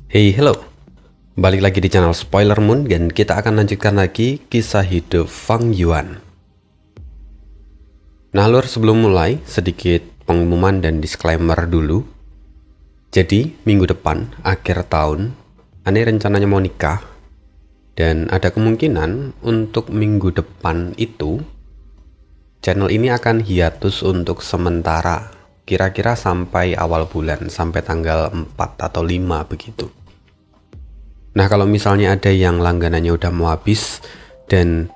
Hey, hello. Balik lagi di channel Spoiler Moon dan kita akan lanjutkan lagi kisah hidup Fang Yuan. Nah, lur, sebelum mulai, sedikit pengumuman dan disclaimer dulu. Jadi, minggu depan, akhir tahun, Ane rencananya mau nikah. Dan ada kemungkinan untuk minggu depan itu, channel ini akan hiatus untuk sementara. Kira-kira sampai awal bulan, sampai tanggal 4 atau 5 begitu. Nah, kalau misalnya ada yang langganannya udah mau habis dan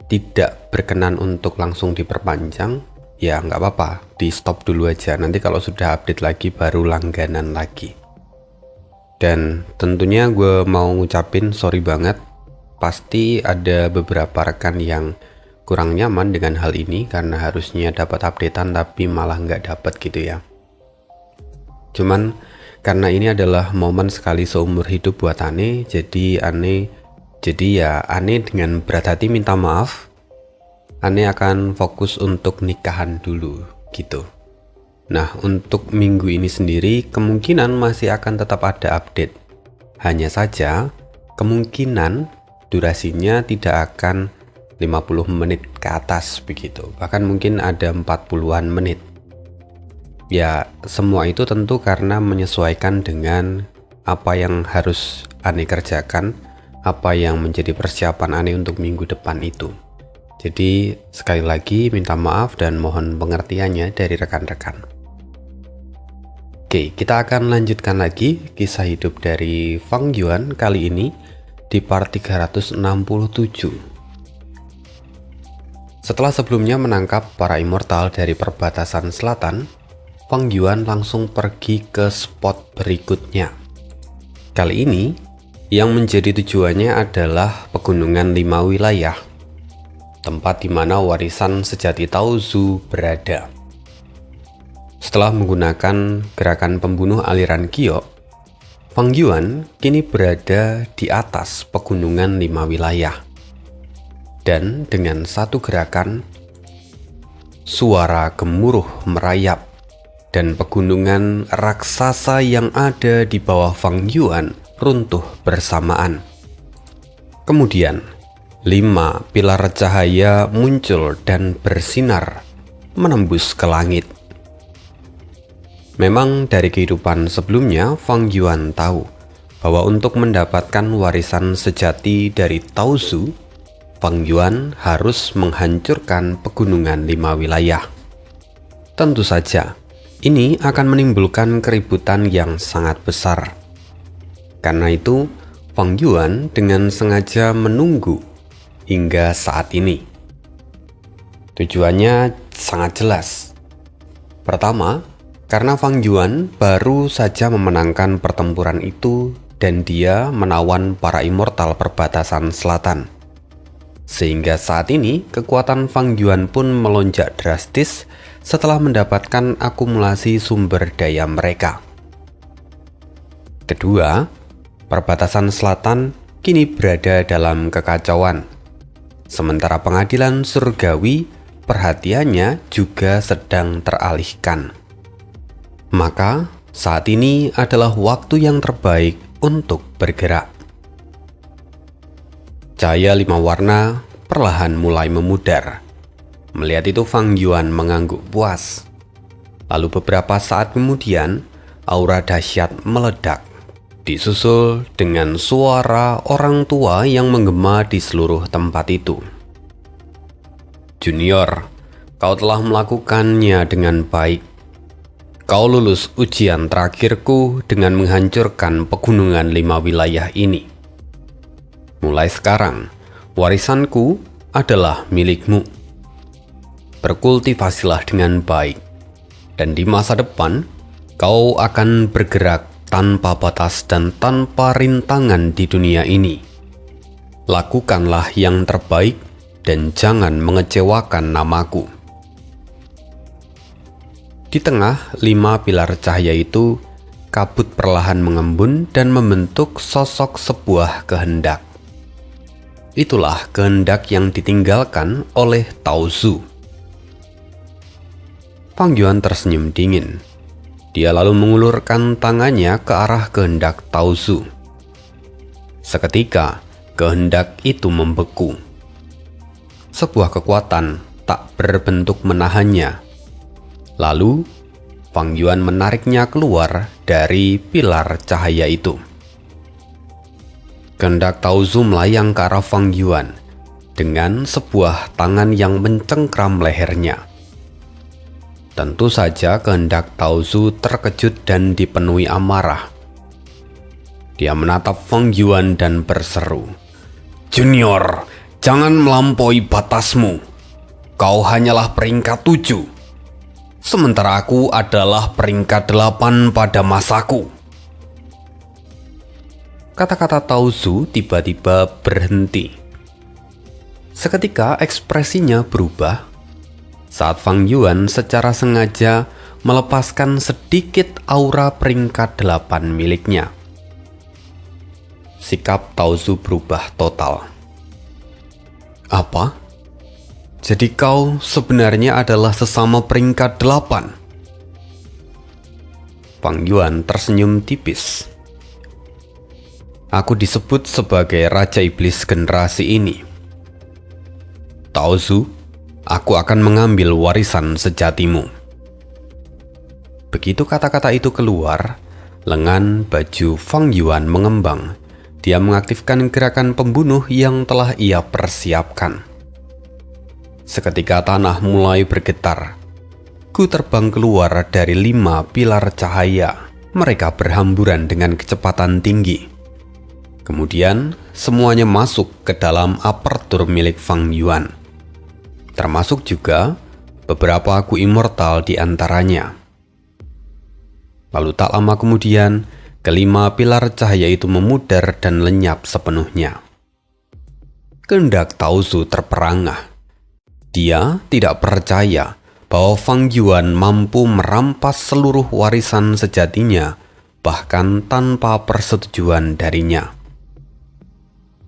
tidak berkenan untuk langsung diperpanjang, ya nggak apa-apa, di stop dulu aja. Nanti kalau sudah update lagi baru langganan lagi. Dan tentunya gue mau ngucapin sorry banget. Pasti ada beberapa rekan yang kurang nyaman dengan hal ini karena harusnya dapat updatean tapi malah nggak dapat gitu ya. Cuman karena ini adalah momen sekali seumur hidup buat Ane, jadi Ane dengan berat hati minta maaf. Ane akan fokus untuk nikahan dulu gitu. Nah, untuk minggu ini sendiri kemungkinan masih akan tetap ada update. Hanya saja kemungkinan durasinya tidak akan 50 menit ke atas begitu. Bahkan mungkin ada 40-an menit. Ya, semua itu tentu karena menyesuaikan dengan apa yang harus Ane kerjakan, apa yang menjadi persiapan Ane untuk minggu depan itu. Jadi, sekali lagi minta maaf dan mohon pengertiannya dari rekan-rekan. Oke, kita akan lanjutkan lagi kisah hidup dari Fang Yuan kali ini di part 367. Setelah sebelumnya menangkap para immortal dari perbatasan selatan, Fang Yuan langsung pergi ke spot berikutnya. Kali ini, yang menjadi tujuannya adalah Pegunungan 5 Wilayah, tempat di mana warisan sejati Taozu berada. Setelah menggunakan gerakan pembunuh aliran Giok, Fang Yuan kini berada di atas Pegunungan 5 Wilayah. Dan dengan satu gerakan, suara gemuruh merayap dan pegunungan raksasa yang ada di bawah Fang Yuan runtuh bersamaan. Kemudian, 5 pilar cahaya muncul dan bersinar menembus ke langit. Memang dari kehidupan sebelumnya, Fang Yuan tahu bahwa untuk mendapatkan warisan sejati dari Taozu, Fang Yuan harus menghancurkan Pegunungan 5 Wilayah. Tentu saja, ini akan menimbulkan keributan yang sangat besar. Karena itu, Fang Yuan dengan sengaja menunggu hingga saat ini. Tujuannya sangat jelas. Pertama, karena Fang Yuan baru saja memenangkan pertempuran itu dan dia menawan para immortal perbatasan selatan. Sehingga saat ini kekuatan Fang Yuan pun melonjak drastis setelah mendapatkan akumulasi sumber daya mereka. Kedua, perbatasan selatan kini berada dalam kekacauan. Sementara pengadilan surgawi perhatiannya juga sedang teralihkan. Maka saat ini adalah waktu yang terbaik untuk bergerak. Cahaya 5 warna perlahan mulai memudar. Melihat itu Fang Yuan mengangguk puas. Lalu beberapa saat kemudian, aura dahsyat meledak, disusul dengan suara orang tua yang menggema di seluruh tempat itu. Junior, kau telah melakukannya dengan baik. Kau lulus ujian terakhirku dengan menghancurkan Pegunungan 5 Wilayah ini. Mulai sekarang, warisanku adalah milikmu. Berkultivasilah dengan baik, dan di masa depan, kau akan bergerak tanpa batas dan tanpa rintangan di dunia ini. Lakukanlah yang terbaik dan jangan mengecewakan namaku. Di tengah 5 pilar cahaya itu, kabut perlahan mengembun dan membentuk sosok sebuah kehendak. Itulah kehendak yang ditinggalkan oleh Taozu. Fang Yuan tersenyum dingin. Dia lalu mengulurkan tangannya ke arah kehendak Tao Zu. Seketika, kehendak itu membeku. Sebuah kekuatan tak berbentuk menahannya. Lalu, Fang Yuan menariknya keluar dari pilar cahaya itu. Kehendak Tao Zu melayang ke arah Fang Yuan dengan sebuah tangan yang mencengkram lehernya. Tentu saja kehendak Tao Zu terkejut dan dipenuhi amarah. Dia menatap Fang Yuan dan berseru, "Junior, jangan melampaui batasmu. Kau hanyalah peringkat 7. Sementara aku adalah peringkat 8 pada masaku." Kata-kata Tao Zu tiba-tiba berhenti. Seketika ekspresinya berubah saat Fang Yuan secara sengaja melepaskan sedikit aura peringkat 8 miliknya. Sikap Tao Zu berubah total. "Apa? Jadi kau sebenarnya adalah sesama peringkat 8? Fang Yuan tersenyum tipis. "Aku disebut sebagai Raja Iblis generasi ini. Tao Zu, aku akan mengambil warisan sejatimu." Begitu kata-kata itu keluar, lengan baju Fang Yuan mengembang. Dia mengaktifkan gerakan pembunuh yang telah ia persiapkan. Seketika tanah mulai bergetar. Ku terbang keluar dari 5 pilar cahaya. Mereka berhamburan dengan kecepatan tinggi. Kemudian, semuanya masuk ke dalam apertur milik Fang Yuan. Termasuk juga beberapa aku immortal di antaranya. Lalu tak lama kemudian, kelima pilar cahaya itu memudar dan lenyap sepenuhnya. Kehendak Tao Zu terperangah. Dia tidak percaya bahwa Fang Yuan mampu merampas seluruh warisan sejatinya, bahkan tanpa persetujuan darinya.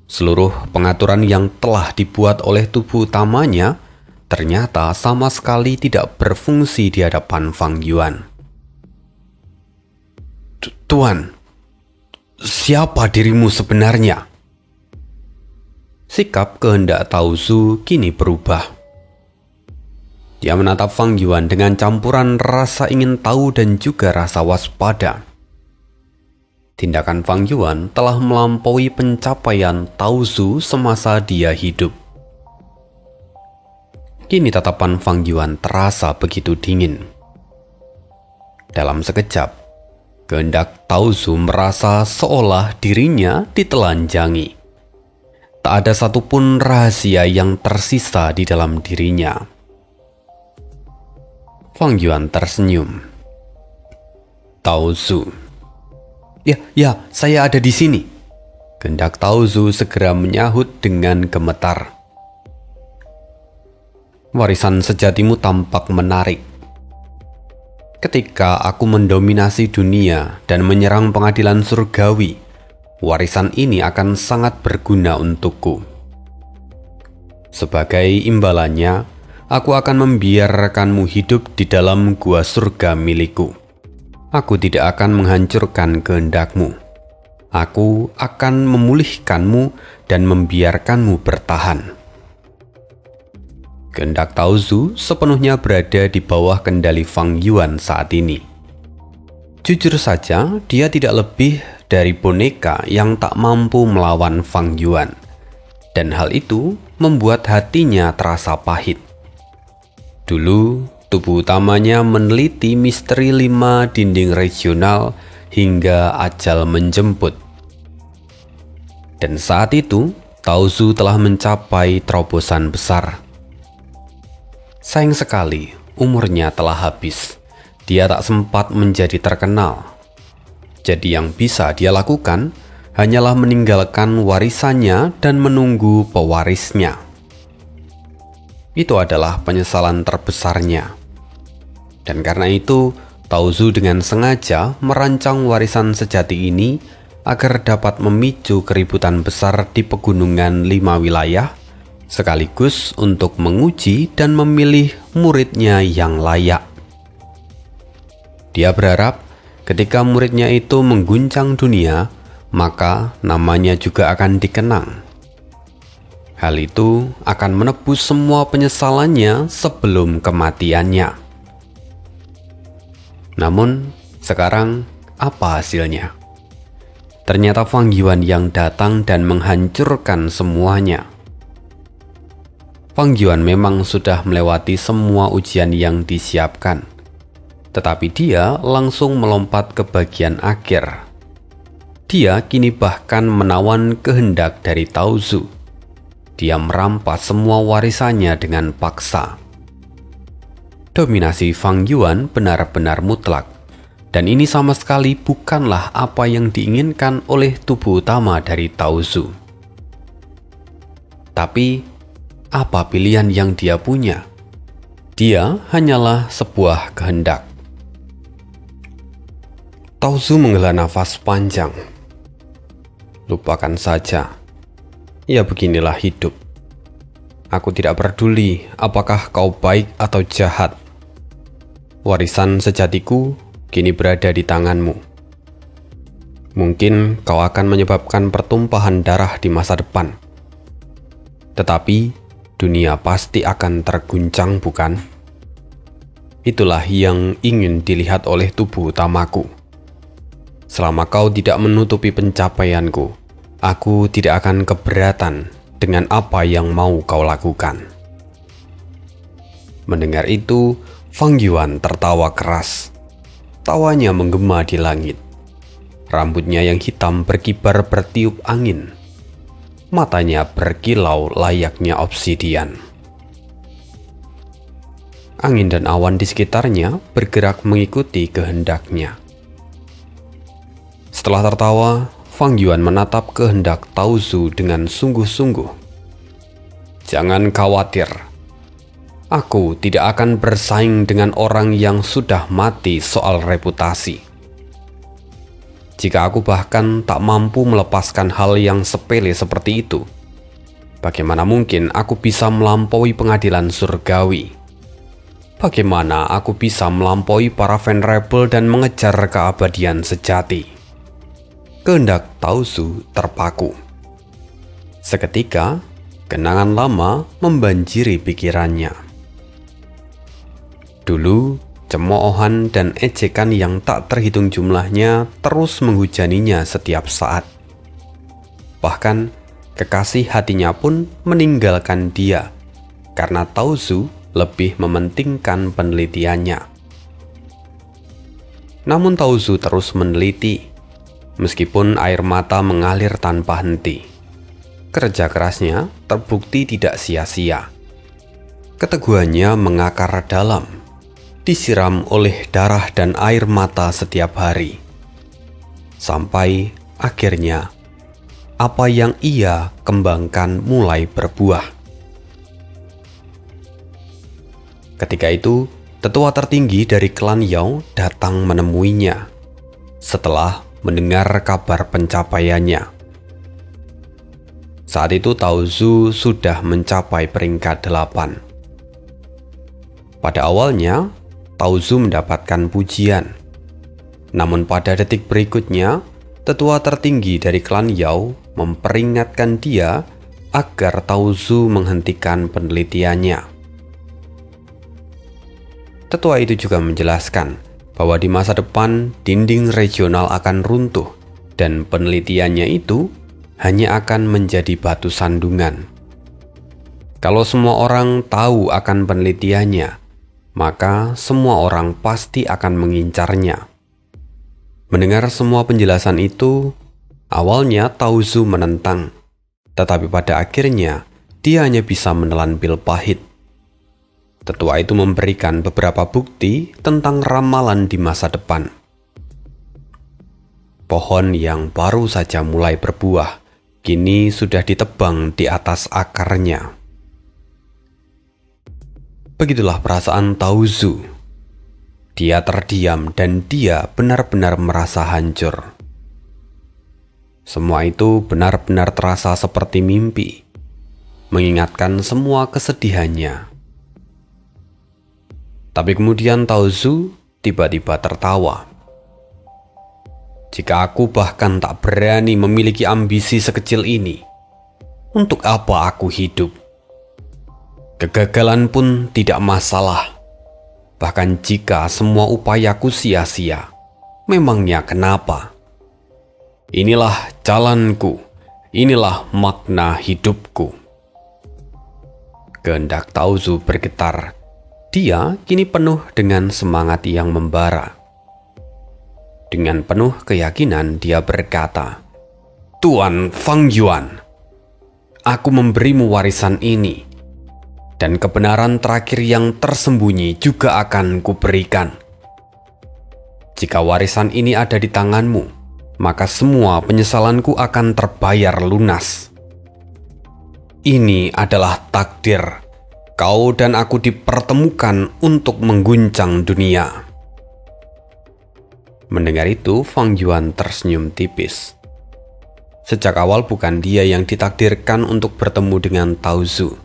Seluruh pengaturan yang telah dibuat oleh tubuh utamanya ternyata sama sekali tidak berfungsi di hadapan Fang Yuan. "Tuan, siapa dirimu sebenarnya?" Sikap kehendak Tao Zu kini berubah. Dia menatap Fang Yuan dengan campuran rasa ingin tahu dan juga rasa waspada. Tindakan Fang Yuan telah melampaui pencapaian Tao Zu semasa dia hidup. Kini tatapan Fang Yuan terasa begitu dingin. Dalam sekejap, kehendak Tao Zu merasa seolah dirinya ditelanjangi. Tak ada satupun rahasia yang tersisa di dalam dirinya. Fang Yuan tersenyum. "Tao Zu." Ya, saya ada di sini." Kehendak Tao Zu segera menyahut dengan gemetar. "Warisan sejatimu tampak menarik. Ketika aku mendominasi dunia dan menyerang pengadilan surgawi, warisan ini akan sangat berguna untukku. Sebagai imbalannya, aku akan membiarkanmu hidup di dalam gua surga milikku. Aku tidak akan menghancurkan kehendakmu. Aku akan memulihkanmu dan membiarkanmu bertahan." Kehendak Tao Zu sepenuhnya berada di bawah kendali Fang Yuan saat ini. Jujur saja, dia tidak lebih dari boneka yang tak mampu melawan Fang Yuan. Dan hal itu membuat hatinya terasa pahit. Dulu, tubuh utamanya meneliti misteri 5 dinding regional hingga ajal menjemput. Dan saat itu, Tao Zu telah mencapai terobosan besar. Sayang sekali, umurnya telah habis. Dia tak sempat menjadi terkenal. Jadi yang bisa dia lakukan hanyalah meninggalkan warisannya dan menunggu pewarisnya. Itu adalah penyesalan terbesarnya. Dan karena itu, Tao Zu dengan sengaja merancang warisan sejati ini agar dapat memicu keributan besar di pegunungan 5 wilayah, sekaligus untuk menguji dan memilih muridnya yang layak. Dia berharap ketika muridnya itu mengguncang dunia, maka namanya juga akan dikenang. Hal itu akan menebus semua penyesalannya sebelum kematiannya. Namun, sekarang apa hasilnya? Ternyata Fang Yuan yang datang dan menghancurkan semuanya. Fang Yuan memang sudah melewati semua ujian yang disiapkan, tetapi dia langsung melompat ke bagian akhir. Dia kini bahkan menawan kehendak dari Tao Zu. Dia merampas semua warisannya dengan paksa. Dominasi Fang Yuan benar-benar mutlak, dan ini sama sekali bukanlah apa yang diinginkan oleh tubuh utama dari Tao Zu. Tapi, apa pilihan yang dia punya? Dia hanyalah sebuah kehendak. Tao Zu menghela nafas panjang. Lupakan saja. Ya beginilah hidup. Aku tidak peduli apakah kau baik atau jahat. Warisan sejatiku kini berada di tanganmu. Mungkin kau akan menyebabkan pertumpahan darah di masa depan. Tetapi dunia pasti akan terguncang, bukan? Itulah yang ingin dilihat oleh tubuh utamaku. Selama kau tidak menutupi pencapaianku, aku tidak akan keberatan dengan apa yang mau kau lakukan. Mendengar itu, Fang Yuan tertawa keras. Tawanya menggema di langit. Rambutnya yang hitam berkibar bertiup angin. Matanya berkilau layaknya obsidian. Angin dan awan di sekitarnya bergerak mengikuti kehendaknya. Setelah tertawa, Fang Yuan menatap kehendak Tao Zu dengan sungguh-sungguh. Jangan khawatir. Aku tidak akan bersaing dengan orang yang sudah mati soal reputasi. Jika aku bahkan tak mampu melepaskan hal yang sepele seperti itu, bagaimana mungkin aku bisa melampaui pengadilan surgawi? Bagaimana aku bisa melampaui para venerable dan mengejar keabadian sejati? Kehendak Tao Zu terpaku. Seketika, kenangan lama membanjiri pikirannya. Dulu, cemoohan dan ejekan yang tak terhitung jumlahnya terus menghujaninya setiap saat. Bahkan, kekasih hatinya pun meninggalkan dia karena Tao Zu lebih mementingkan penelitiannya. Namun Tao Zu terus meneliti, meskipun air mata mengalir tanpa henti. Kerja kerasnya terbukti tidak sia-sia. Keteguhannya mengakar dalam, disiram oleh darah dan air mata setiap hari. Sampai akhirnya, apa yang ia kembangkan mulai berbuah. Ketika itu, tetua tertinggi dari klan Yao datang menemuinya setelah mendengar kabar pencapaiannya. Saat itu Tao Zu sudah mencapai peringkat 8. Pada awalnya, Tao Zu mendapatkan pujian. Namun pada detik berikutnya, tetua tertinggi dari klan Yao memperingatkan dia agar Tao Zu menghentikan penelitiannya. Tetua itu juga menjelaskan bahwa di masa depan dinding regional akan runtuh dan penelitiannya itu hanya akan menjadi batu sandungan. Kalau semua orang tahu akan penelitiannya, maka semua orang pasti akan mengincarnya. Mendengar semua penjelasan itu, awalnya Tao Zu menentang, tetapi pada akhirnya dia hanya bisa menelan pil pahit. Tetua itu memberikan beberapa bukti tentang ramalan di masa depan. Pohon yang baru saja mulai berbuah, kini sudah ditebang di atas akarnya. Begitulah perasaan Tao Zu. Dia terdiam dan dia benar-benar merasa hancur. Semua itu benar-benar terasa seperti mimpi, mengingatkan semua kesedihannya. Tapi kemudian Tao Zu tiba-tiba tertawa. Jika aku bahkan tak berani memiliki ambisi sekecil ini, untuk apa aku hidup? Kegagalan pun tidak masalah. Bahkan jika semua upayaku sia-sia, memangnya kenapa? Inilah jalanku, inilah makna hidupku. Kehendak Taozu bergetar. Dia kini penuh dengan semangat yang membara. Dengan penuh keyakinan dia berkata, "Tuan Fang Yuan, aku memberimu warisan ini, dan kebenaran terakhir yang tersembunyi juga akan kuberikan. Jika warisan ini ada di tanganmu, maka semua penyesalanku akan terbayar lunas. Ini adalah takdir. Kau dan aku dipertemukan untuk mengguncang dunia." Mendengar itu, Fang Yuan tersenyum tipis. Sejak awal bukan dia yang ditakdirkan untuk bertemu dengan Taozu.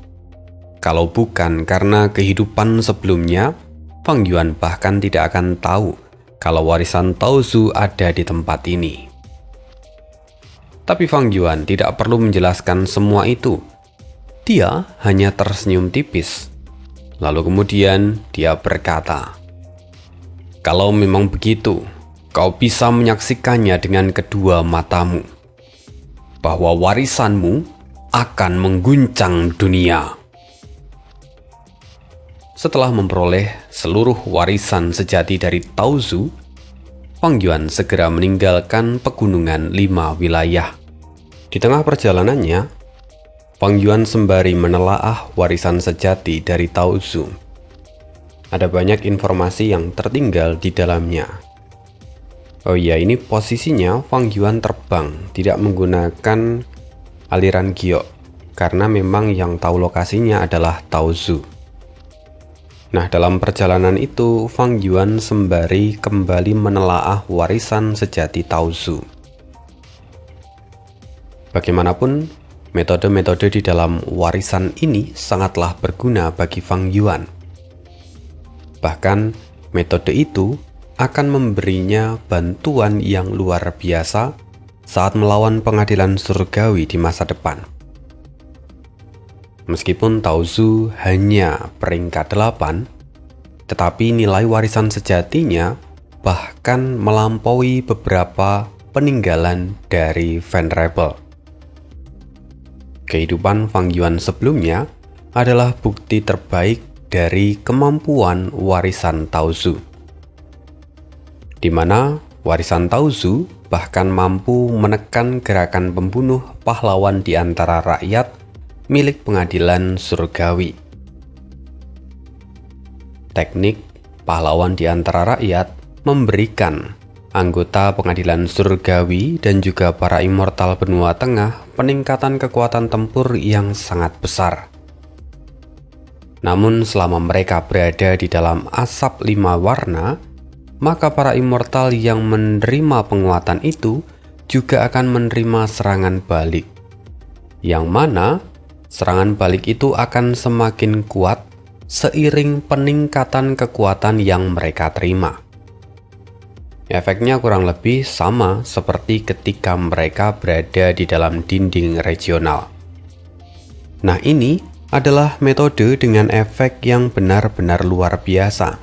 Kalau bukan karena kehidupan sebelumnya, Fang Yuan bahkan tidak akan tahu kalau warisan Taozu ada di tempat ini. Tapi Fang Yuan tidak perlu menjelaskan semua itu. Dia hanya tersenyum tipis. Lalu kemudian dia berkata, "Kalau memang begitu, kau bisa menyaksikannya dengan kedua matamu, bahwa warisanmu akan mengguncang dunia." Setelah memperoleh seluruh warisan sejati dari Taozu, Fang Yuan segera meninggalkan pegunungan 5 wilayah. Di tengah perjalanannya, Fang Yuan sembari menelaah warisan sejati dari Taozu. Ada banyak informasi yang tertinggal di dalamnya. Oh iya, ini posisinya Fang Yuan terbang, tidak menggunakan aliran giok, karena memang yang tahu lokasinya adalah Taozu. Nah, dalam perjalanan itu, Fang Yuan sembari kembali menelaah warisan sejati Taozu. Bagaimanapun, metode-metode di dalam warisan ini sangatlah berguna bagi Fang Yuan. Bahkan, metode itu akan memberinya bantuan yang luar biasa saat melawan pengadilan surgawi di masa depan. Meskipun Taozu hanya peringkat 8, tetapi nilai warisan sejatinya bahkan melampaui beberapa peninggalan dari Venerable. Kehidupan Fang Yuan sebelumnya adalah bukti terbaik dari kemampuan warisan Taozu, di mana warisan Taozu bahkan mampu menekan gerakan pembunuh pahlawan di antara rakyat milik pengadilan surgawi. Teknik pahlawan di antara rakyat memberikan anggota pengadilan surgawi dan juga para immortal benua tengah peningkatan kekuatan tempur yang sangat besar. Namun selama mereka berada di dalam asap 5 warna, maka para immortal yang menerima penguatan itu juga akan menerima serangan balik, yang mana serangan balik itu akan semakin kuat seiring peningkatan kekuatan yang mereka terima. Efeknya kurang lebih sama seperti ketika mereka berada di dalam dinding regional. Nah, ini adalah metode dengan efek yang benar-benar luar biasa,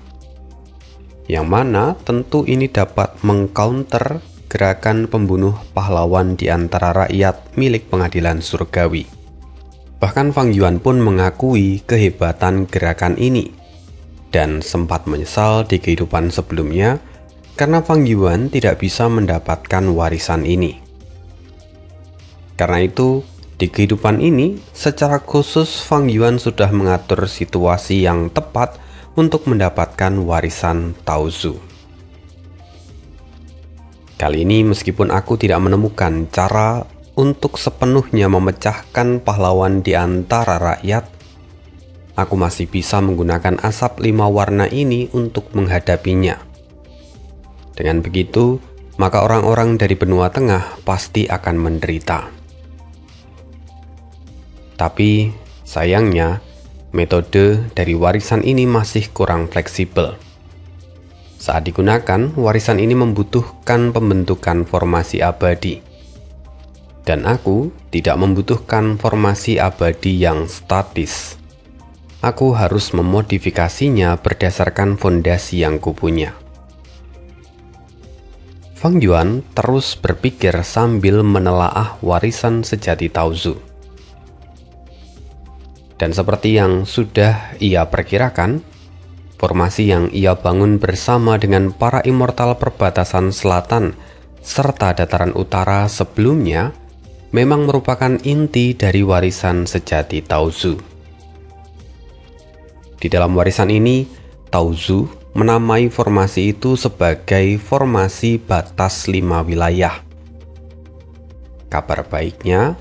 yang mana tentu ini dapat mengcounter gerakan pembunuh pahlawan di antara rakyat milik pengadilan surgawi. Bahkan Fang Yuan pun mengakui kehebatan gerakan ini dan sempat menyesal di kehidupan sebelumnya karena Fang Yuan tidak bisa mendapatkan warisan ini. Karena itu, di kehidupan ini, secara khusus Fang Yuan sudah mengatur situasi yang tepat untuk mendapatkan warisan Taozu. Kali ini meskipun aku tidak menemukan cara untuk sepenuhnya memecahkan pahlawan di antara rakyat, aku masih bisa menggunakan asap 5 warna ini untuk menghadapinya. Dengan begitu, maka orang-orang dari benua tengah pasti akan menderita. Tapi sayangnya, metode dari warisan ini masih kurang fleksibel. Saat digunakan, warisan ini membutuhkan pembentukan formasi abadi. Dan aku tidak membutuhkan formasi abadi yang statis. Aku harus memodifikasinya berdasarkan fondasi yang kupunya. Fang Yuan terus berpikir sambil menelaah warisan sejati Tao Zu. Dan seperti yang sudah ia perkirakan, formasi yang ia bangun bersama dengan para immortal perbatasan selatan serta dataran utara sebelumnya memang merupakan inti dari warisan sejati Tao Zu. Di dalam warisan ini, Tao Zu menamai formasi itu sebagai formasi batas 5 wilayah. Kabar baiknya,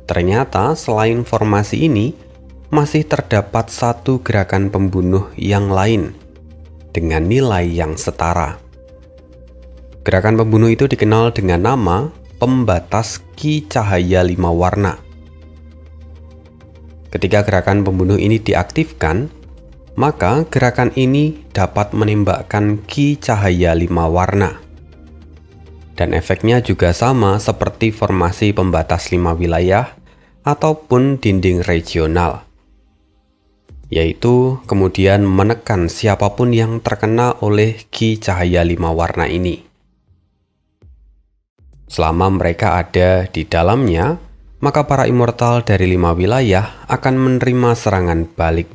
ternyata selain formasi ini, masih terdapat satu gerakan pembunuh yang lain dengan nilai yang setara. Gerakan pembunuh itu dikenal dengan nama pembatas Qi cahaya 5 warna. Ketika gerakan pembunuh ini diaktifkan, maka gerakan ini dapat menembakkan Qi cahaya 5 warna. Dan efeknya juga sama seperti formasi pembatas 5 wilayah ataupun dinding regional, yaitu kemudian menekan siapapun yang terkena oleh Qi cahaya 5 warna ini. Selama mereka ada di dalamnya, maka para immortal dari 5 wilayah akan menerima serangan balik.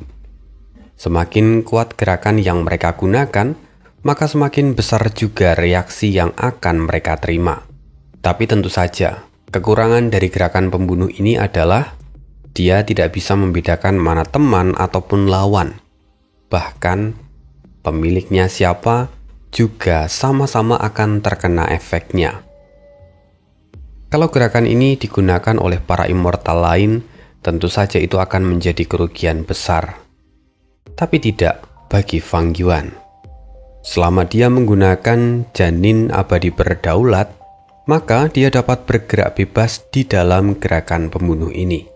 Semakin kuat gerakan yang mereka gunakan, maka semakin besar juga reaksi yang akan mereka terima. Tapi tentu saja, kekurangan dari gerakan pembunuh ini adalah dia tidak bisa membedakan mana teman ataupun lawan. Bahkan, pemiliknya siapa juga sama-sama akan terkena efeknya. Kalau gerakan ini digunakan oleh para immortal lain, tentu saja itu akan menjadi kerugian besar. Tapi tidak bagi Fang Yuan. Selama dia menggunakan janin abadi berdaulat, maka dia dapat bergerak bebas di dalam gerakan pembunuh ini.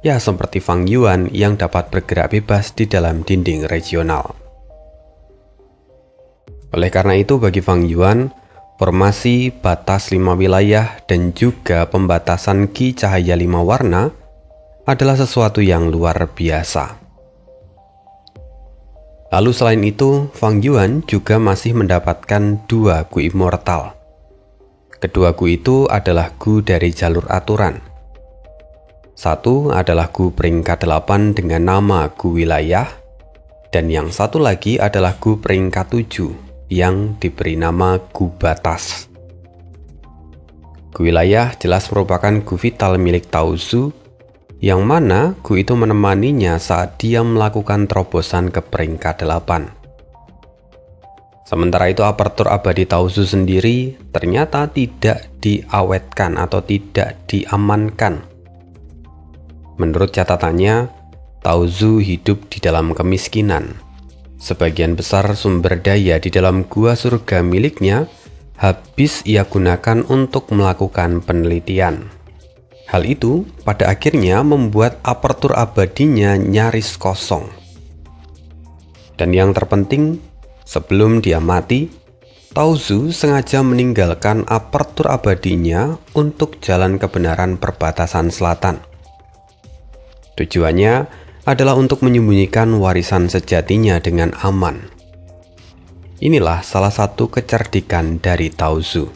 Ya, seperti Fang Yuan yang dapat bergerak bebas di dalam dinding regional. Oleh karena itu, bagi Fang Yuan, formasi batas 5 wilayah dan juga pembatasan Qi cahaya 5 warna adalah sesuatu yang luar biasa. Lalu selain itu, Fang Yuan juga masih mendapatkan 2 Gu immortal. Kedua Gu itu adalah Gu dari jalur aturan. Satu adalah Gu peringkat 8 dengan nama Gu wilayah, dan yang satu lagi adalah Gu peringkat 7 yang diberi nama Gu batas. Gu wilayah jelas merupakan Gu vital milik Tao Zu, yang mana Gu itu menemaninya saat dia melakukan terobosan ke peringkat 8. Sementara itu apertur abadi Tao Zu sendiri ternyata tidak diawetkan atau tidak diamankan. Menurut catatannya, Tao Zu hidup di dalam kemiskinan. Sebagian besar sumber daya di dalam gua surga miliknya habis ia gunakan untuk melakukan penelitian. Hal itu pada akhirnya membuat apertur abadinya nyaris kosong. Dan yang terpenting, sebelum dia mati, Tao Zu sengaja meninggalkan apertur abadinya untuk jalan kebenaran perbatasan selatan. Tujuannya adalah untuk menyembunyikan warisan sejatinya dengan aman. Inilah salah satu kecerdikan dari Tao Zu.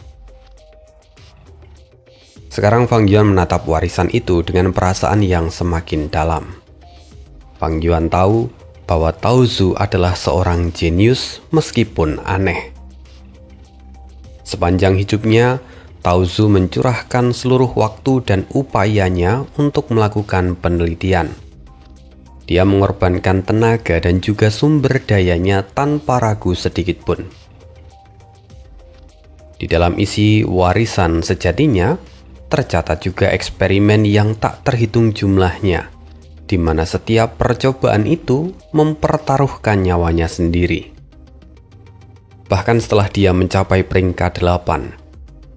Sekarang Fang Yuan menatap warisan itu dengan perasaan yang semakin dalam. Fang Yuan tahu bahwa Tao Zu adalah seorang jenius meskipun aneh. Sepanjang hidupnya, Tao Zu mencurahkan seluruh waktu dan upayanya untuk melakukan penelitian. Dia mengorbankan tenaga dan juga sumber dayanya tanpa ragu sedikit pun. Di dalam isi warisan sejatinya, tercatat juga eksperimen yang tak terhitung jumlahnya, di mana setiap percobaan itu mempertaruhkan nyawanya sendiri. Bahkan setelah dia mencapai peringkat 8,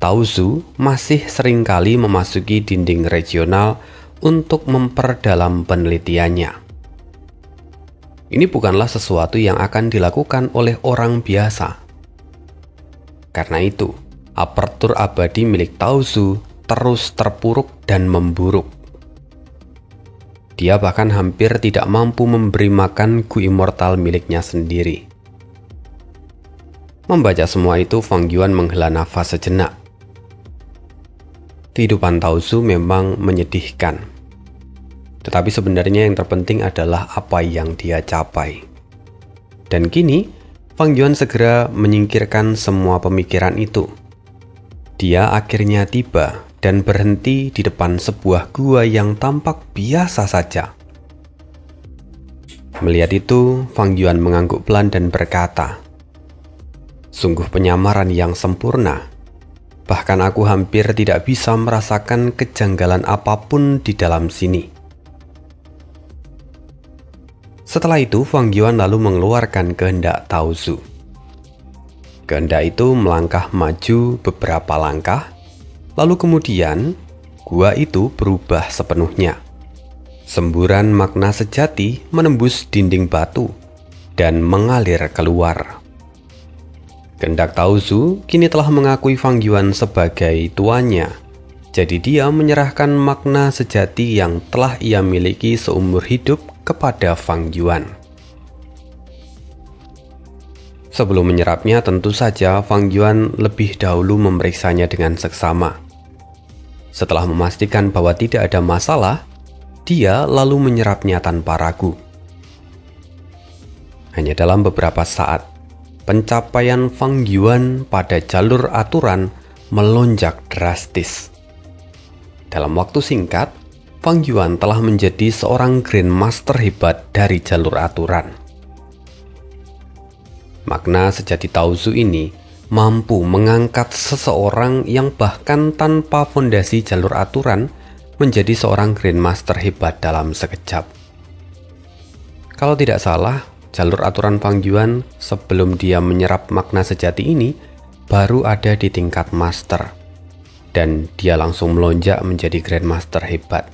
Tao Zu masih seringkali memasuki dinding regional untuk memperdalam penelitiannya. ini bukanlah sesuatu yang akan dilakukan oleh orang biasa. Karena itu, apertur abadi milik Tao Zu terus terpuruk dan memburuk. Dia bahkan hampir tidak mampu memberi makan Gu Immortal miliknya sendiri. Membaca semua itu, Fang Yuan menghela nafas sejenak. Kehidupan Tao Zu memang menyedihkan. Tetapi sebenarnya yang terpenting adalah apa yang dia capai. Dan kini, Fang Yuan segera menyingkirkan semua pemikiran itu. Dia akhirnya tiba dan berhenti di depan sebuah gua yang tampak biasa saja. Melihat itu, Fang Yuan mengangguk pelan dan berkata, "Sungguh penyamaran yang sempurna. Bahkan aku hampir tidak bisa merasakan kejanggalan apapun di dalam sini." Setelah itu, Fang Yuan lalu mengeluarkan kehendak Tao Zu. Kehendak itu melangkah maju beberapa langkah, lalu kemudian gua itu berubah sepenuhnya. Semburan makna sejati menembus dinding batu dan mengalir keluar. Kehendak Tao Zu kini telah mengakui Fang Yuan sebagai tuannya. Jadi dia menyerahkan makna sejati yang telah ia miliki seumur hidup kepada Fang Yuan. Sebelum menyerapnya, tentu saja Fang Yuan lebih dahulu memeriksanya dengan seksama. Setelah memastikan bahwa tidak ada masalah, dia lalu menyerapnya tanpa ragu. Hanya dalam beberapa saat, pencapaian Fang Yuan pada jalur aturan melonjak drastis. Dalam waktu singkat, Fang Yuan telah menjadi seorang Grandmaster hebat dari jalur aturan. Makna sejati Tao Zu ini mampu mengangkat seseorang yang bahkan tanpa fondasi jalur aturan menjadi seorang Grandmaster hebat dalam sekejap. Kalau tidak salah, jalur aturan Fang Yuan sebelum dia menyerap makna sejati ini baru ada di tingkat Master. Dan dia langsung melonjak menjadi Grandmaster hebat.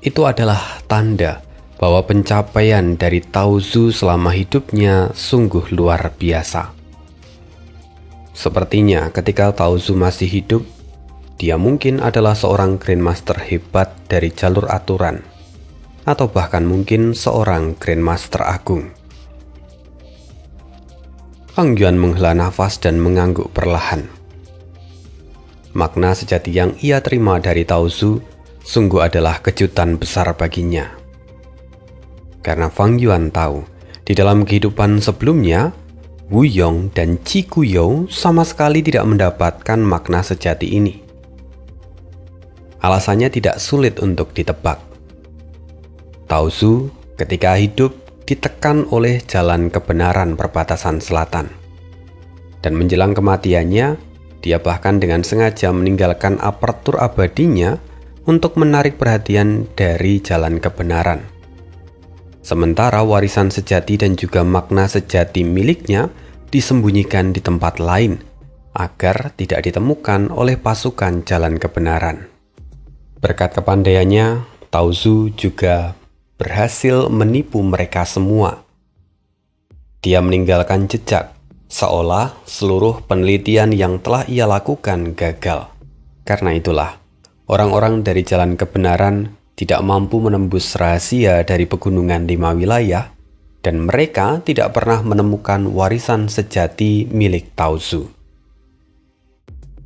Itu adalah tanda bahwa pencapaian dari Tao Zu selama hidupnya sungguh luar biasa. Sepertinya ketika Tao Zu masih hidup, dia mungkin adalah seorang Grandmaster hebat dari jalur aturan, atau bahkan mungkin seorang Grandmaster agung. Fang Yuan menghela nafas dan mengangguk perlahan. Makna sejati yang ia terima dari Tao Zu sungguh adalah kejutan besar baginya. Karena Fang Yuan tahu, di dalam kehidupan sebelumnya, Wu Yong dan Qi Guiyou sama sekali tidak mendapatkan makna sejati ini. Alasannya tidak sulit untuk ditebak. Tao Zu ketika hidup ditekan oleh jalan kebenaran perbatasan selatan. Dan menjelang kematiannya, dia bahkan dengan sengaja meninggalkan apertur abadinya untuk menarik perhatian dari jalan kebenaran. Sementara warisan sejati dan juga makna sejati miliknya disembunyikan di tempat lain agar tidak ditemukan oleh pasukan jalan kebenaran. Berkat kepandaiannya, Tao Zu juga berhasil menipu mereka semua. Dia meninggalkan jejak, seolah seluruh penelitian yang telah ia lakukan gagal. Karena itulah, orang-orang dari jalan kebenaran tidak mampu menembus rahasia dari pegunungan 5 wilayah, dan mereka tidak pernah menemukan warisan sejati milik Tao Zu.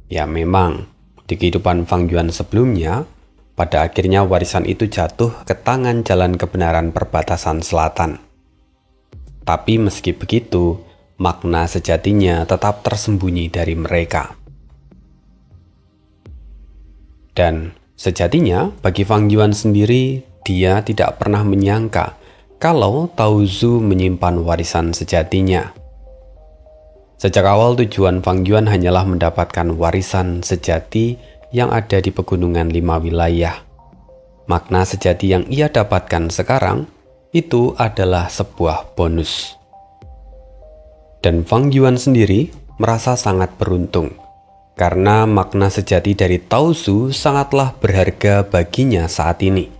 Ya memang, di kehidupan Fang Yuan sebelumnya, pada akhirnya warisan itu jatuh ke tangan jalan kebenaran perbatasan selatan. Tapi meski begitu, makna sejatinya tetap tersembunyi dari mereka. Dan sejatinya bagi Fang Yuan sendiri, dia tidak pernah menyangka kalau Tao Zu menyimpan warisan sejatinya. Sejak awal tujuan Fang Yuan hanyalah mendapatkan warisan sejati yang ada di pegunungan 5 wilayah. Makna sejati yang ia dapatkan sekarang itu adalah sebuah bonus. Dan Fang Yuan sendiri merasa sangat beruntung, karena makna sejati dari Tao Zu sangatlah berharga baginya saat ini.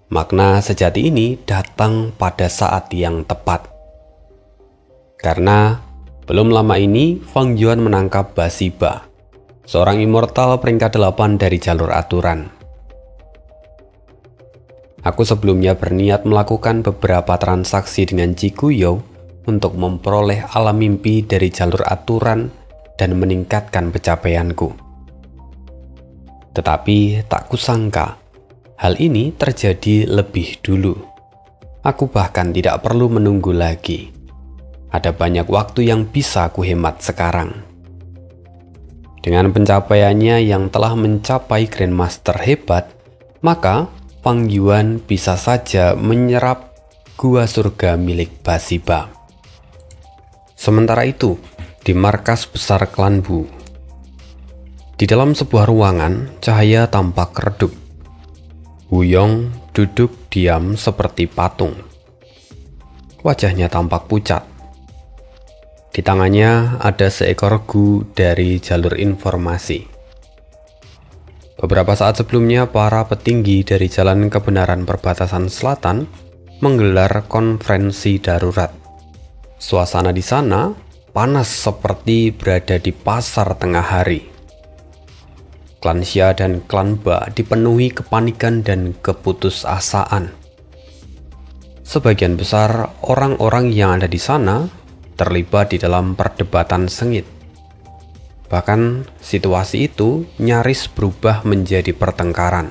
Makna sejati ini datang pada saat yang tepat. Karena belum lama ini Fang Yuan menangkap Basiba, seorang immortal peringkat 8 dari jalur aturan. Aku sebelumnya berniat melakukan beberapa transaksi dengan Chikuyo untuk memperoleh alam mimpi dari jalur aturan dan meningkatkan pencapaianku. Tetapi tak kusangka, hal ini terjadi lebih dulu. Aku bahkan tidak perlu menunggu lagi. Ada banyak waktu yang bisa kuhemat sekarang. Dengan pencapaiannya yang telah mencapai Grandmaster hebat, maka Fang Yuan bisa saja menyerap gua surga milik Basiba. Sementara itu, di markas besar klan Bu, di dalam sebuah ruangan, cahaya tampak redup. Wuyong duduk diam seperti patung. Wajahnya tampak pucat. Di tangannya ada seekor gu dari jalur informasi. Beberapa saat sebelumnya, para petinggi dari Jalan Kebenaran Perbatasan Selatan menggelar konferensi darurat. Suasana di sana panas seperti berada di pasar tengah hari. Klan Xia dan klan Ba dipenuhi kepanikan dan keputusasaan. Sebagian besar orang-orang yang ada di sana terlibat di dalam perdebatan sengit. Bahkan situasi itu nyaris berubah menjadi pertengkaran.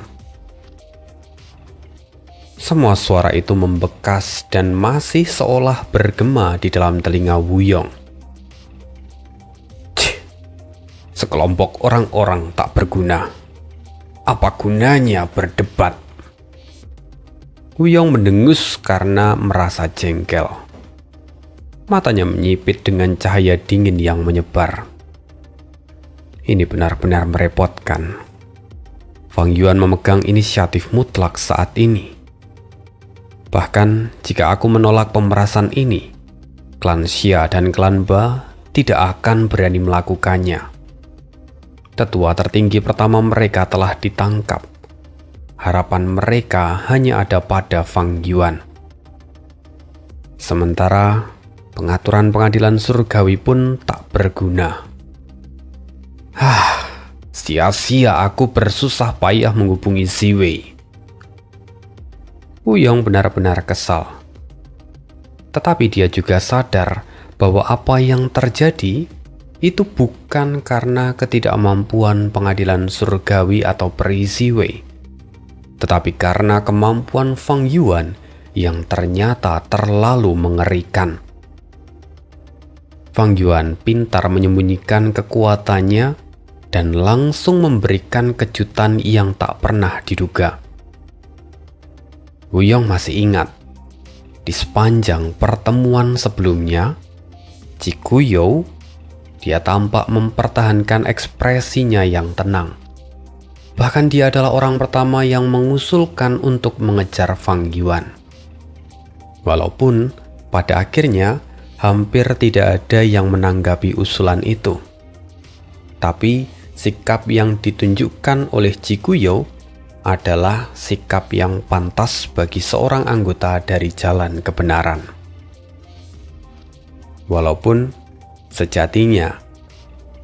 Semua suara itu membekas dan masih seolah bergema di dalam telinga Wuyong. Sekelompok orang-orang tak berguna. Apa gunanya berdebat? Wuyong mendengus karena merasa jengkel. Matanya menyipit dengan cahaya dingin yang menyebar. Ini benar-benar merepotkan. Fang Yuan memegang inisiatif mutlak saat ini. Bahkan jika aku menolak pemerasan ini, klan Xia dan klan Ba tidak akan berani melakukannya. Tetua tertinggi pertama mereka telah ditangkap. Harapan mereka hanya ada pada Fang Yuan. Sementara pengaturan pengadilan surgawi pun tak berguna. Sia-sia aku bersusah payah menghubungi Ziwei. Wuyong benar-benar kesal. Tetapi dia juga sadar bahwa apa yang terjadi itu bukan karena ketidakmampuan pengadilan surgawi atau peri Ziwei, tetapi karena kemampuan Fang Yuan yang ternyata terlalu mengerikan. Fang Yuan pintar menyembunyikan kekuatannya dan langsung memberikan kejutan yang tak pernah diduga. Wuyong masih ingat, di sepanjang pertemuan sebelumnya, Chikuyo, dia tampak mempertahankan ekspresinya yang tenang. Bahkan dia adalah orang pertama yang mengusulkan untuk mengejar Fang Yuan. Walaupun pada akhirnya hampir tidak ada yang menanggapi usulan itu. Tapi sikap yang ditunjukkan oleh Chikuyo adalah sikap yang pantas bagi seorang anggota dari Jalan Kebenaran. Walaupun sejatinya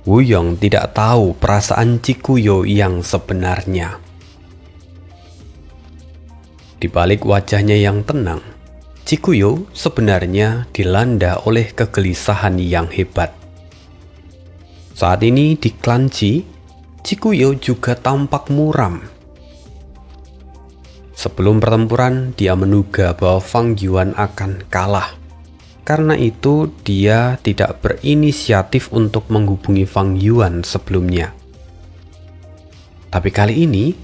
Wuyong tidak tahu perasaan Chikuyo yang sebenarnya. Di balik wajahnya yang tenang, Chikuyo sebenarnya dilanda oleh kegelisahan yang hebat. Saat ini di klan Qi, Chikuyo juga tampak muram. Sebelum pertempuran, dia menduga bahwa Fang Yuan akan kalah. Karena itu, dia tidak berinisiatif untuk menghubungi Fang Yuan sebelumnya. Tapi kali ini,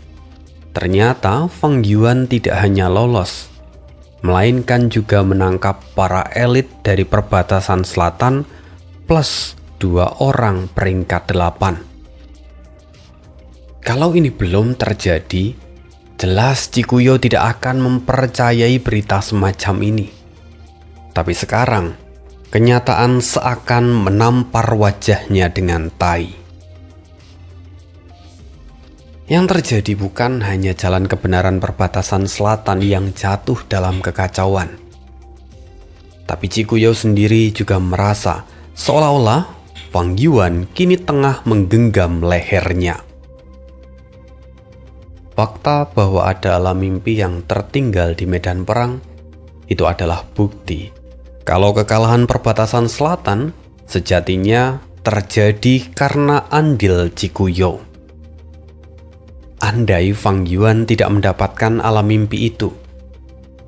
ternyata Fang Yuan tidak hanya lolos, melainkan juga menangkap para elit dari perbatasan selatan plus 2 orang peringkat 8. Kalau ini belum terjadi, jelas Chikuyo tidak akan mempercayai berita semacam ini. Tapi sekarang, kenyataan seakan menampar wajahnya dengan tai. Yang terjadi bukan hanya jalan kebenaran perbatasan selatan yang jatuh dalam kekacauan, tapi Chikuyo sendiri juga merasa seolah-olah Fang Yuan kini tengah menggenggam lehernya. Fakta bahwa ada alam mimpi yang tertinggal di medan perang itu adalah bukti kalau kekalahan perbatasan selatan sejatinya terjadi karena andil Chikuyo. Andai Fang Yuan tidak mendapatkan alam mimpi itu,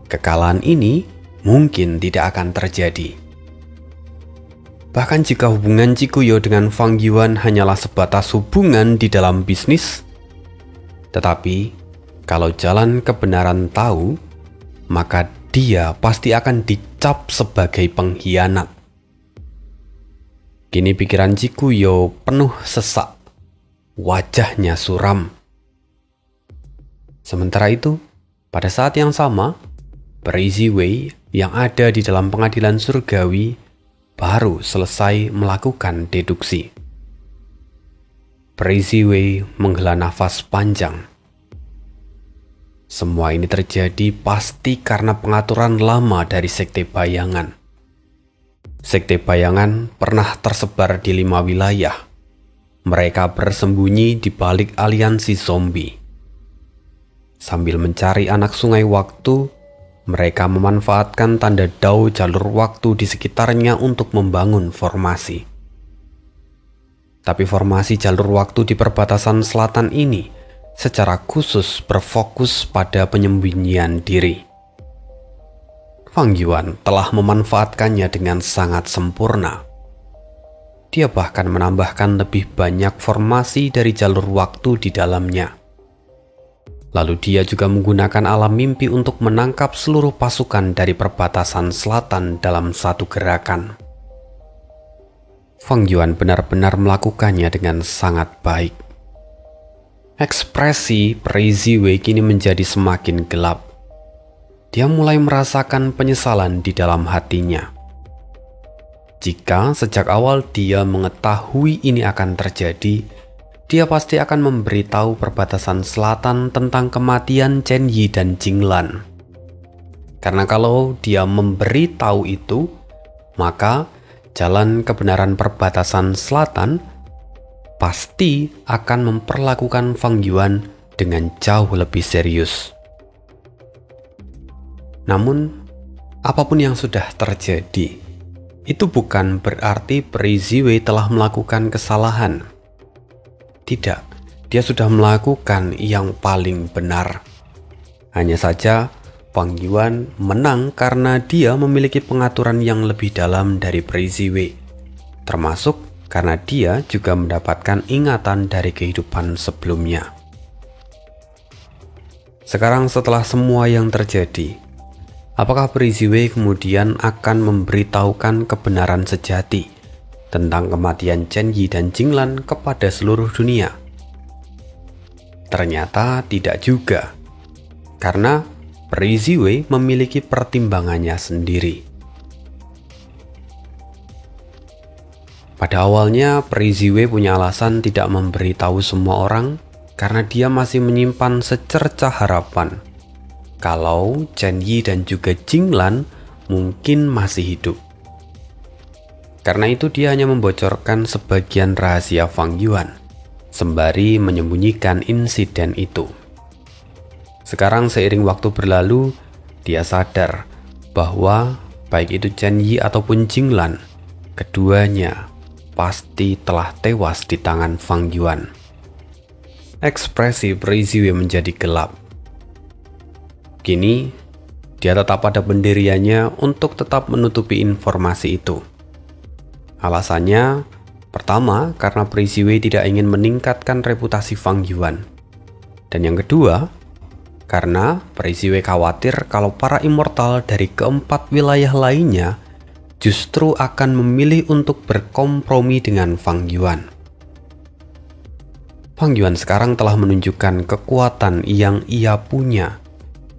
kekalahan ini mungkin tidak akan terjadi. Bahkan jika hubungan Chikuyo dengan Fang Yuan hanyalah sebatas hubungan di dalam bisnis, tetapi kalau jalan kebenaran tahu, maka dia pasti akan dicap sebagai pengkhianat. Kini pikiran Chikuyo penuh sesak, wajahnya suram. Sementara itu, pada saat yang sama, Peri Ziwei yang ada di dalam pengadilan surgawi baru selesai melakukan deduksi. Peri Ziwei menghela nafas panjang. Semua ini terjadi pasti karena pengaturan lama dari Sekte Bayangan. Sekte Bayangan pernah tersebar di 5 wilayah. Mereka bersembunyi di balik aliansi zombie. Sambil mencari anak sungai waktu, mereka memanfaatkan tanda dao jalur waktu di sekitarnya untuk membangun formasi. Tapi formasi jalur waktu di perbatasan selatan ini secara khusus berfokus pada penyembunyian diri. Fang Yuan telah memanfaatkannya dengan sangat sempurna. Dia bahkan menambahkan lebih banyak formasi dari jalur waktu di dalamnya. Lalu dia juga menggunakan alam mimpi untuk menangkap seluruh pasukan dari perbatasan selatan dalam satu gerakan. Fang Yuan benar-benar melakukannya dengan sangat baik. Ekspresi Peri Ziwei kini menjadi semakin gelap. Dia mulai merasakan penyesalan di dalam hatinya. Jika sejak awal dia mengetahui ini akan terjadi, dia pasti akan memberitahu perbatasan selatan tentang kematian Chen Yi dan Jinglan. Karena kalau dia memberitahu itu, maka jalan kebenaran perbatasan selatan pasti akan memperlakukan Fang Yuan dengan jauh lebih serius. Namun, apapun yang sudah terjadi, itu bukan berarti Peri Ziwei telah melakukan kesalahan. Tidak, dia sudah melakukan yang paling benar. Hanya saja, Fang Yuan menang karena dia memiliki pengaturan yang lebih dalam dari Peri Ziwei, termasuk karena dia juga mendapatkan ingatan dari kehidupan sebelumnya. Sekarang setelah semua yang terjadi, apakah Peri Ziwei kemudian akan memberitahukan kebenaran sejati tentang kematian Chen Yi dan Jinglan kepada seluruh dunia? Ternyata tidak juga, karena Peri Ziwei memiliki pertimbangannya sendiri. Pada awalnya, Peri Ziwei punya alasan tidak memberitahu semua orang karena dia masih menyimpan secercah harapan kalau Chen Yi dan juga Jinglan mungkin masih hidup. Karena itu dia hanya membocorkan sebagian rahasia Fang Yuan, sembari menyembunyikan insiden itu. Sekarang seiring waktu berlalu, dia sadar bahwa baik itu Chen Yi ataupun Jinglan, keduanya pasti telah tewas di tangan Fang Yuan. Ekspresi Peri Ziwei menjadi gelap. Kini, dia tetap pada pendiriannya untuk tetap menutupi informasi itu. Alasannya, pertama, karena Peri Ziwei tidak ingin meningkatkan reputasi Fang Yuan. Dan yang kedua, karena Peri Ziwei khawatir kalau para immortal dari keempat wilayah lainnya justru akan memilih untuk berkompromi dengan Fang Yuan. Fang Yuan sekarang telah menunjukkan kekuatan yang ia punya,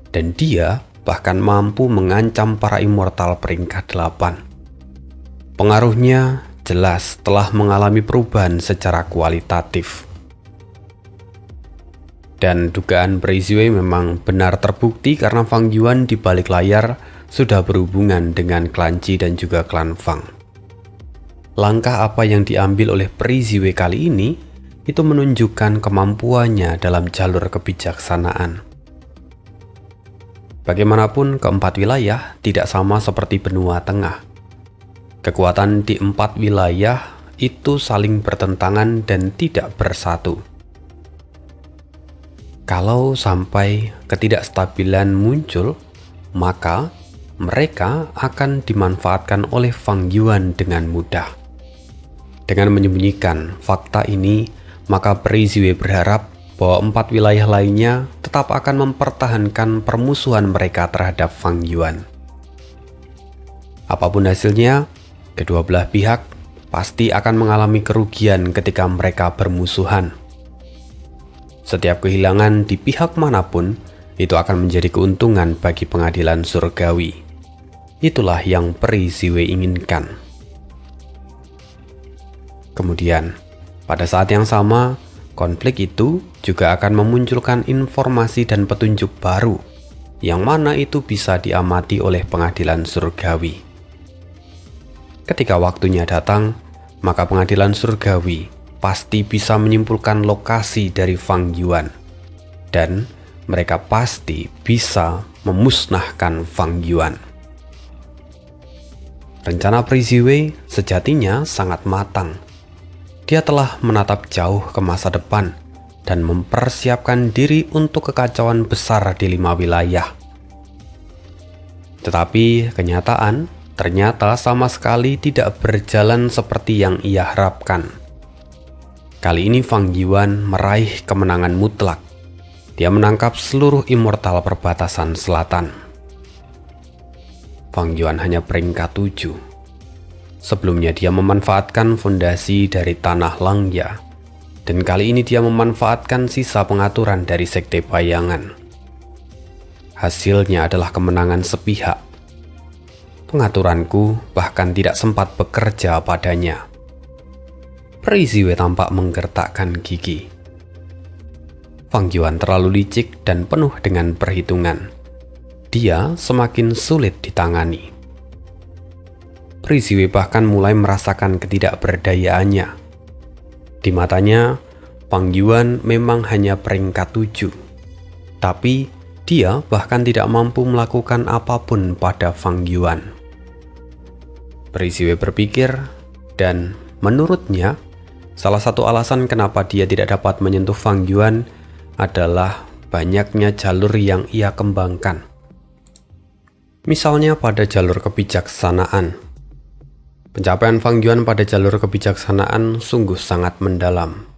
dan dia bahkan mampu mengancam para immortal peringkat 8. Pengaruhnya jelas telah mengalami perubahan secara kualitatif. Dan dugaan Preiziwe memang benar terbukti karena Fang Yuan di balik layar sudah berhubungan dengan klan Qi dan juga klan Fang. Langkah apa yang diambil oleh Preiziwe kali ini itu menunjukkan kemampuannya dalam jalur kebijaksanaan. Bagaimanapun, keempat wilayah tidak sama seperti benua tengah. Kekuatan di 4 wilayah itu saling bertentangan dan tidak bersatu. Kalau sampai ketidakstabilan muncul, maka mereka akan dimanfaatkan oleh Fang Yuan dengan mudah. Dengan menyembunyikan fakta ini, maka Preiziwe berharap bahwa 4 wilayah lainnya tetap akan mempertahankan permusuhan mereka terhadap Fang Yuan. Apapun hasilnya, kedua belah pihak pasti akan mengalami kerugian ketika mereka bermusuhan. Setiap kehilangan di pihak manapun itu akan menjadi keuntungan bagi pengadilan surgawi. Itulah yang Preiziwe inginkan. Kemudian, pada saat yang sama, konflik itu juga akan memunculkan informasi dan petunjuk baru, yang mana itu bisa diamati oleh pengadilan surgawi. Ketika waktunya datang, maka pengadilan surgawi pasti bisa menyimpulkan lokasi dari Fang Yuan, dan mereka pasti bisa memusnahkan Fang Yuan. Rencana Preiziwe sejatinya sangat matang. Dia telah menatap jauh ke masa depan dan mempersiapkan diri untuk kekacauan besar di 5 wilayah. Tetapi kenyataan ternyata sama sekali tidak berjalan seperti yang ia harapkan. Kali ini Fang Yuan meraih kemenangan mutlak. Dia menangkap seluruh immortal perbatasan selatan. Fang Yuan hanya peringkat 7. Sebelumnya dia memanfaatkan fondasi dari tanah Langya, dan kali ini dia memanfaatkan sisa pengaturan dari Sekte Bayangan. Hasilnya adalah kemenangan sepihak. Pengaturanku bahkan tidak sempat bekerja padanya. Preiziwe tampak menggertakkan gigi. Fang Yuan terlalu licik dan penuh dengan perhitungan. Dia semakin sulit ditangani. Preiziwe bahkan mulai merasakan ketidakberdayaannya. Di matanya, Fang Yuan memang hanya peringkat 7. Tapi dia bahkan tidak mampu melakukan apapun pada Fang Yuan. Preiziwe berpikir, dan menurutnya, salah satu alasan kenapa dia tidak dapat menyentuh Fang Yuan adalah banyaknya jalur yang ia kembangkan. Misalnya pada jalur kebijaksanaan. Pencapaian Fang Yuan pada jalur kebijaksanaan sungguh sangat mendalam.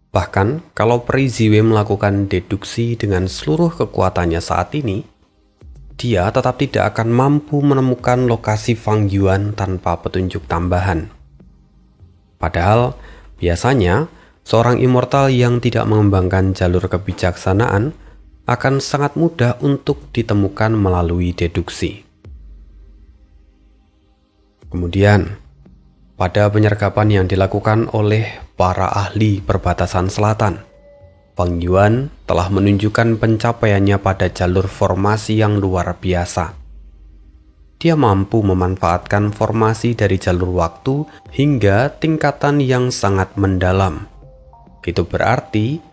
Bahkan, kalau Preiziwe melakukan deduksi dengan seluruh kekuatannya saat ini, dia tetap tidak akan mampu menemukan lokasi Fang Yuan tanpa petunjuk tambahan. Padahal, biasanya seorang immortal yang tidak mengembangkan jalur kebijaksanaan akan sangat mudah untuk ditemukan melalui deduksi. Kemudian, pada penyergapan yang dilakukan oleh para ahli perbatasan selatan, Fang Yuan telah menunjukkan pencapaiannya pada jalur formasi yang luar biasa. Dia mampu memanfaatkan formasi dari jalur waktu hingga tingkatan yang sangat mendalam. Itu berarti,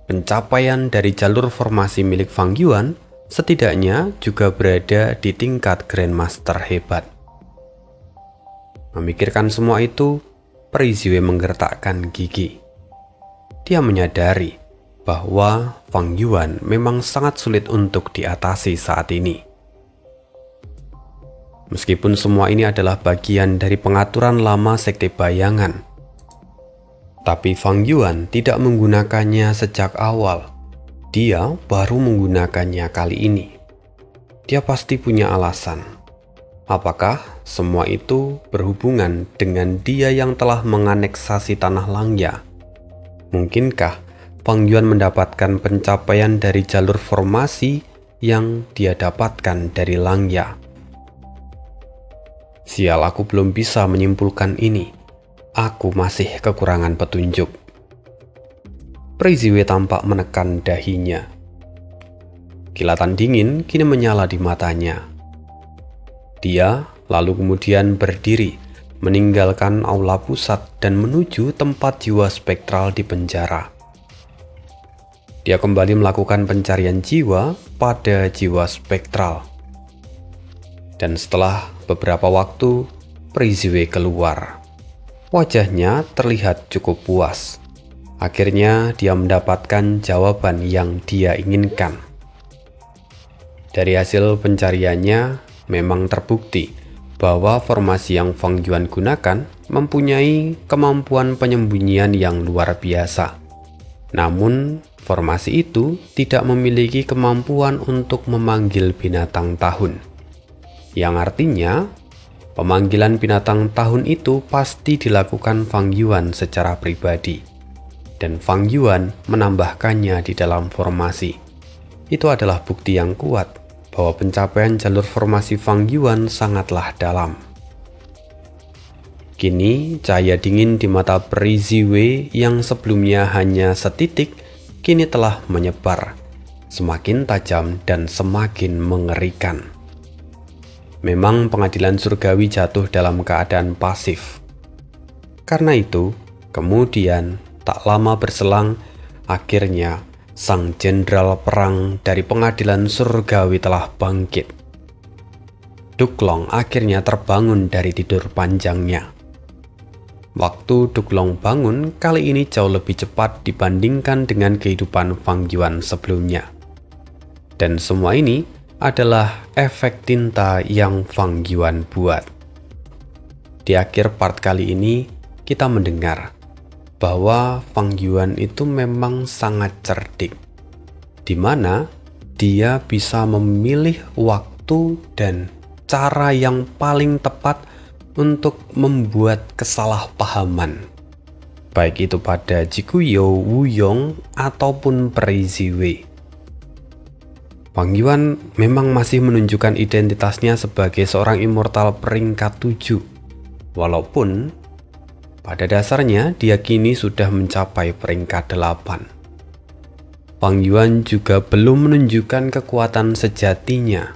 pencapaian dari jalur formasi milik Fang Yuan setidaknya juga berada di tingkat Grandmaster hebat. Memikirkan semua itu, Preiziwe menggertakkan gigi. Dia menyadari bahwa Fang Yuan memang sangat sulit untuk diatasi saat ini. Meskipun semua ini adalah bagian dari pengaturan lama Sekte Bayangan, tapi Fang Yuan tidak menggunakannya sejak awal. Dia baru menggunakannya kali ini. Dia pasti punya alasan. Apakah semua itu berhubungan dengan dia yang telah menganeksasi tanah Langya? Mungkinkah Fang Yuan mendapatkan pencapaian dari jalur formasi yang dia dapatkan dari Langya? Sial, aku belum bisa menyimpulkan ini. Aku masih kekurangan petunjuk. Preiziwe tampak menekan dahinya. Kilatan dingin kini menyala di matanya. Dia lalu kemudian berdiri, meninggalkan aula pusat dan menuju tempat jiwa spektral di penjara. Dia kembali melakukan pencarian jiwa pada jiwa spektral. Dan setelah beberapa waktu, Preiziwe keluar. Wajahnya terlihat cukup puas. Akhirnya dia mendapatkan jawaban yang dia inginkan. Dari hasil pencariannya, memang terbukti bahwa formasi yang Fang Yuan gunakan mempunyai kemampuan penyembunyian yang luar biasa. Namun, formasi itu tidak memiliki kemampuan untuk memanggil binatang tahun. Yang artinya, pemanggilan binatang tahun itu pasti dilakukan Fang Yuan secara pribadi. Dan Fang Yuan menambahkannya di dalam formasi. Itu adalah bukti yang kuat bahwa pencapaian jalur formasi Fang Yuan sangatlah dalam. Kini cahaya dingin di mata Preiziwe yang sebelumnya hanya setitik, kini telah menyebar, semakin tajam dan semakin mengerikan. Memang pengadilan surgawi jatuh dalam keadaan pasif. Karena itu, kemudian tak lama berselang, akhirnya sang jenderal perang dari pengadilan surgawi telah bangkit. Duklong akhirnya terbangun dari tidur panjangnya. Waktu Duklong bangun kali ini jauh lebih cepat dibandingkan dengan kehidupan Fang Yuan sebelumnya. Dan semua ini adalah efek tinta yang Fang Yuan buat. Di akhir part kali ini, kita mendengar bahwa Fang Yuan itu memang sangat cerdik, di mana dia bisa memilih waktu dan cara yang paling tepat untuk membuat kesalahpahaman, baik itu pada Jikuyo, Wuyong, ataupun Preiziwe. Fang Yuan memang masih menunjukkan identitasnya sebagai seorang immortal peringkat 7, walaupun pada dasarnya, dia kini sudah mencapai peringkat 8. Fang Yuan juga belum menunjukkan kekuatan sejatinya.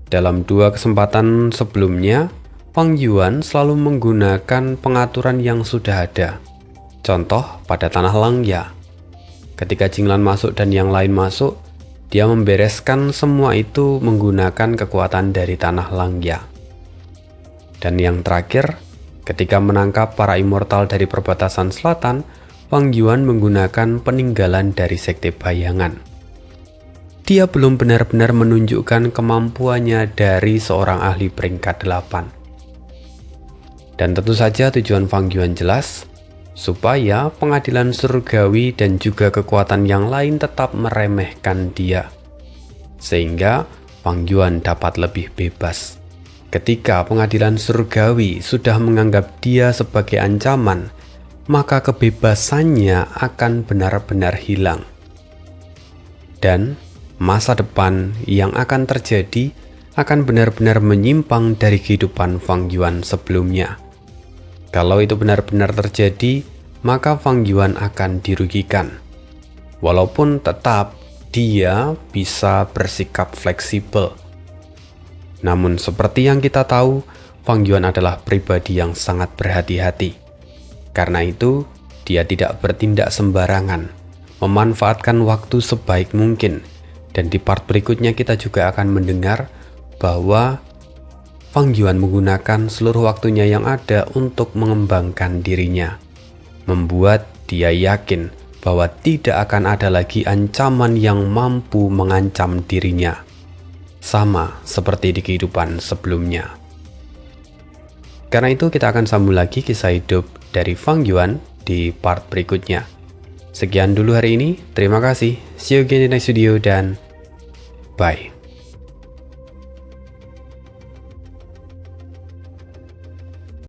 Dalam 2 kesempatan sebelumnya, Fang Yuan selalu menggunakan pengaturan yang sudah ada. Contoh pada Tanah Langya. Ketika Jinglan masuk dan yang lain masuk, dia membereskan semua itu menggunakan kekuatan dari Tanah Langya. Dan yang terakhir, ketika menangkap para immortal dari perbatasan selatan, Fang Yuan menggunakan peninggalan dari Sekte Bayangan. Dia belum benar-benar menunjukkan kemampuannya dari seorang ahli peringkat 8. Dan tentu saja tujuan Fang Yuan jelas, supaya pengadilan surgawi dan juga kekuatan yang lain tetap meremehkan dia. Sehingga Fang Yuan dapat lebih bebas. Ketika pengadilan surgawi sudah menganggap dia sebagai ancaman, maka kebebasannya akan benar-benar hilang. Dan masa depan yang akan terjadi akan benar-benar menyimpang dari kehidupan Fang Yuan sebelumnya. Kalau itu benar-benar terjadi, maka Fang Yuan akan dirugikan. Walaupun tetap dia bisa bersikap fleksibel. Namun seperti yang kita tahu, Fang Yuan adalah pribadi yang sangat berhati-hati. Karena itu, dia tidak bertindak sembarangan, memanfaatkan waktu sebaik mungkin. Dan di part berikutnya kita juga akan mendengar bahwa Fang Yuan menggunakan seluruh waktunya yang ada untuk mengembangkan dirinya, membuat dia yakin bahwa tidak akan ada lagi ancaman yang mampu mengancam dirinya. Sama seperti di kehidupan sebelumnya. Karena itu kita akan sambung lagi kisah hidup dari Fang Yuan di part berikutnya. Sekian dulu hari ini, terima kasih, see you again in the next video dan bye.